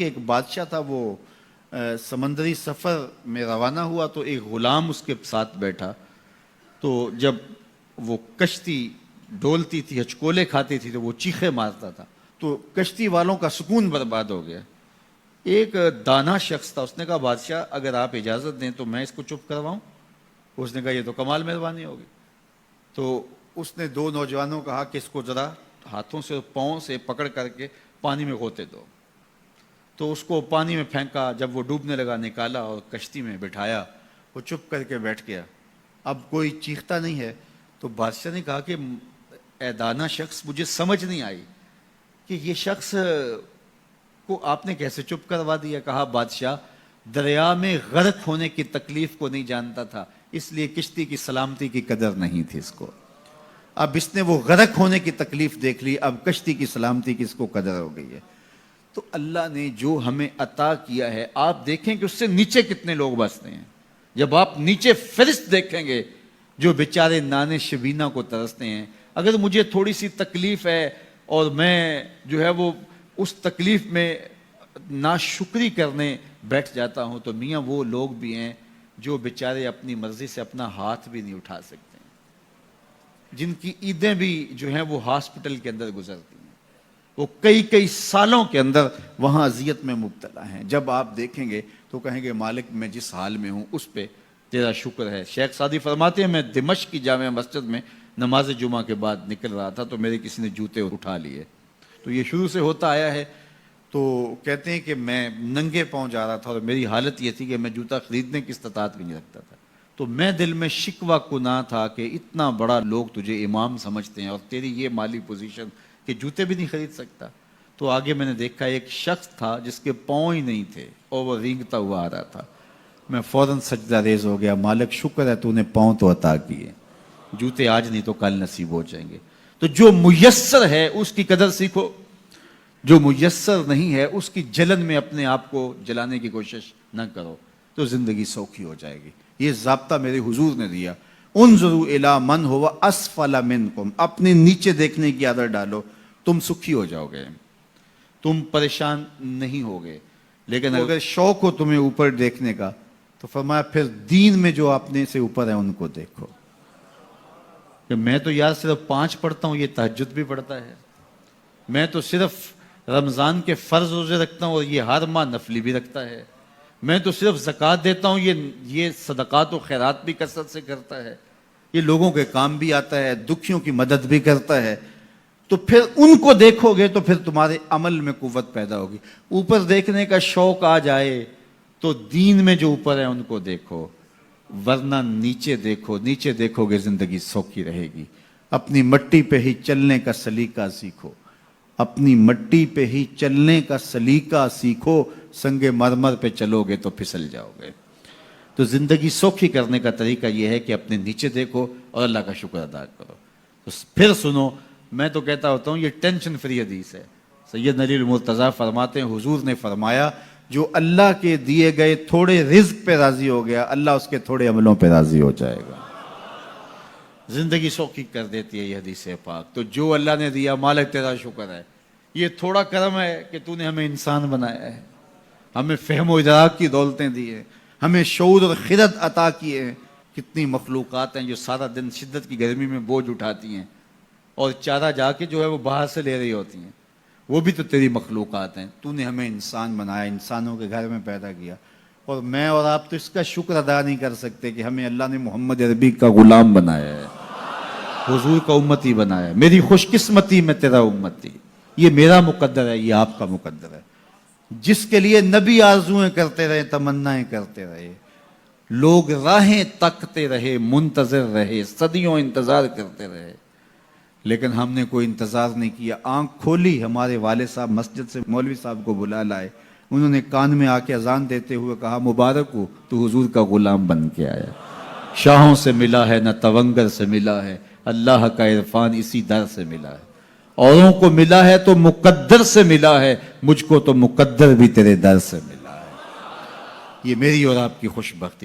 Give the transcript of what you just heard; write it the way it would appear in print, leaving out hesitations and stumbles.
کہ ایک بادشاہ تھا، وہ سمندری سفر میں روانہ ہوا تو ایک غلام اس کے ساتھ بیٹھا، تو جب وہ کشتی ڈولتی تھی، ہچکولے کھاتی تھی تو وہ چیخے مارتا تھا، تو کشتی والوں کا سکون برباد ہو گیا۔ ایک دانا شخص تھا، اس نے کہا بادشاہ اگر آپ اجازت دیں تو میں اس کو چپ کرواؤں؟ اس نے کہا یہ تو کمال مہربانی ہوگی۔ تو اس نے دو نوجوانوں کو کہا کہ اس کو ذرا ہاتھوں سے پاؤں سے پکڑ کر کے پانی میں غوطے دو۔ تو اس کو پانی میں پھینکا، جب وہ ڈوبنے لگا نکالا اور کشتی میں بٹھایا، وہ چپ کر کے بیٹھ گیا، اب کوئی چیختا نہیں ہے۔ تو بادشاہ نے کہا کہ اے دانا شخص، مجھے سمجھ نہیں آئی کہ یہ شخص کو آپ نے کیسے چپ کروا دیا؟ کہا بادشاہ دریا میں غرق ہونے کی تکلیف کو نہیں جانتا تھا، اس لیے کشتی کی سلامتی کی قدر نہیں تھی اس کو۔ اب اس نے وہ غرق ہونے کی تکلیف دیکھ لی، اب کشتی کی سلامتی کی اس کو قدر ہو گئی ہے۔ تو اللہ نے جو ہمیں عطا کیا ہے، آپ دیکھیں کہ اس سے نیچے کتنے لوگ بستے ہیں۔ جب آپ نیچے فرشت دیکھیں گے جو بیچارے نانے شبینہ کو ترستے ہیں، اگر مجھے تھوڑی سی تکلیف ہے اور میں جو ہے وہ اس تکلیف میں ناشکری کرنے بیٹھ جاتا ہوں، تو میاں وہ لوگ بھی ہیں جو بیچارے اپنی مرضی سے اپنا ہاتھ بھی نہیں اٹھا سکتے ہیں، جن کی عیدیں بھی جو ہیں وہ ہاسپٹل کے اندر گزرتی ہیں، وہ کئی سالوں کے اندر وہاں اذیت میں مبتلا ہیں۔ جب آپ دیکھیں گے تو کہیں گے مالک میں جس حال میں ہوں اس پہ تیرا شکر ہے۔ شیخ سعدی فرماتے ہیں میں دمشق کی جامع مسجد میں نماز جمعہ کے بعد نکل رہا تھا تو میرے کسی نے جوتے اٹھا لیے، تو یہ شروع سے ہوتا آیا ہے۔ تو کہتے ہیں کہ میں ننگے پاؤں جا رہا تھا اور میری حالت یہ تھی کہ میں جوتا خریدنے کی استطاعت بھی نہیں رکھتا تھا، تو میں دل میں شکوہ کناں تھا کہ اتنا بڑا لوگ تجھے امام سمجھتے ہیں اور تیری یہ مالی پوزیشن کہ جوتے بھی نہیں خرید سکتا۔ تو آگے میں نے دیکھا ایک شخص تھا جس کے پاؤں ہی نہیں تھے اور وہ رینگتا ہوا آ رہا تھا، میں فوراً سجدہ ریز ہو گیا، مالک شکر ہے تو نے پاؤں تو عطا کیے، جوتے آج نہیں تو کل نصیب ہو جائیں گے۔ تو جو میسر ہے اس کی قدر سیکھو، جو میسر نہیں ہے اس کی جلن میں اپنے آپ کو جلانے کی کوشش نہ کرو، تو زندگی سوکھی ہو جائے گی۔ یہ ضابطہ میرے حضور نے دیا، انظروا الی من هو اسفل منکم، اپنے نیچے دیکھنے کی عادت ڈالو، تم سکھی ہو جاؤ گے، تم پریشان نہیں ہوگے۔ لیکن اگر شوق ہو تمہیں اوپر دیکھنے کا تو فرمایا پھر دین میں جو اپنے سے اوپر ہیں ان کو دیکھو، کہ میں تو یار صرف 5 پڑھتا ہوں، یہ تہجد بھی پڑھتا ہے، میں تو صرف رمضان کے فرض روزے رکھتا ہوں اور یہ ہر ماہ نفلی بھی رکھتا ہے، میں تو صرف زکوٰۃ دیتا ہوں، یہ صدقات و خیرات بھی کثرت سے کرتا ہے، یہ لوگوں کے کام بھی آتا ہے، دکھیوں کی مدد بھی کرتا ہے۔ تو پھر ان کو دیکھو گے تو پھر تمہارے عمل میں قوت پیدا ہوگی۔ اوپر دیکھنے کا شوق آ جائے تو دین میں جو اوپر ہے ان کو دیکھو، ورنہ نیچے دیکھو، نیچے دیکھو گے زندگی سوکھی رہے گی۔ اپنی مٹی پہ ہی چلنے کا سلیقہ سیکھو، اپنی مٹی پہ ہی چلنے کا سلیقہ سیکھو، سنگ مرمر پہ چلو گے تو پھسل جاؤ گے۔ تو زندگی سوکھی کرنے کا طریقہ یہ ہے کہ اپنے نیچے دیکھو اور اللہ کا شکر ادا کرو۔ تو پھر سنو، میں تو کہتا ہوتا ہوں یہ ٹینشن فری حدیث ہے۔ سید علی المرتضیٰ فرماتے ہیں حضور نے فرمایا جو اللہ کے دیے گئے تھوڑے رزق پہ راضی ہو گیا، اللہ اس کے تھوڑے عملوں پہ راضی ہو جائے گا۔ زندگی سوکھی کر دیتی ہے یہ حدیث پاک۔ تو جو اللہ نے دیا مالک تیرا شکر ہے، یہ تھوڑا کرم ہے کہ تو نے ہمیں انسان بنایا ہے، ہمیں فہم و ادراک کی دولتیں دی ہیں، ہمیں شعور اور خرد عطا کیے ہیں۔ کتنی مخلوقات ہیں جو سارا دن شدت کی گرمی میں بوجھ اٹھاتی ہیں اور چارہ جا کے جو ہے وہ باہر سے لے رہی ہوتی ہیں، وہ بھی تو تیری مخلوقات ہیں۔ تو نے ہمیں انسان بنایا، انسانوں کے گھر میں پیدا کیا، اور میں اور آپ تو اس کا شکر ادا نہیں کر سکتے کہ ہمیں اللہ نے محمد عربی کا غلام بنایا ہے، حضور کا امتی بنایا ہے۔ میری خوش قسمتی میں تیرا امتی، یہ میرا مقدر ہے، یہ آپ کا مقدر ہے۔ جس کے لیے نبی آرزویں کرتے رہے، تمنائیں کرتے رہے، لوگ راہیں تکتے رہے، منتظر رہے، صدیوں انتظار کرتے رہے، لیکن ہم نے کوئی انتظار نہیں کیا۔ آنکھ کھولی، ہمارے والد صاحب مسجد سے مولوی صاحب کو بلا لائے، انہوں نے کان میں آ کے اذان دیتے ہوئے کہا مبارک ہو تو حضور کا غلام بن کے آیا، شاہوں سے ملا ہے نہ تونگر سے ملا ہے، اللہ کا عرفان اسی در سے ملا ہے، اوروں کو ملا ہے تو مقدر سے ملا ہے، مجھ کو تو مقدر بھی تیرے در سے ملا ہے۔ یہ میری اور آپ کی خوش بختی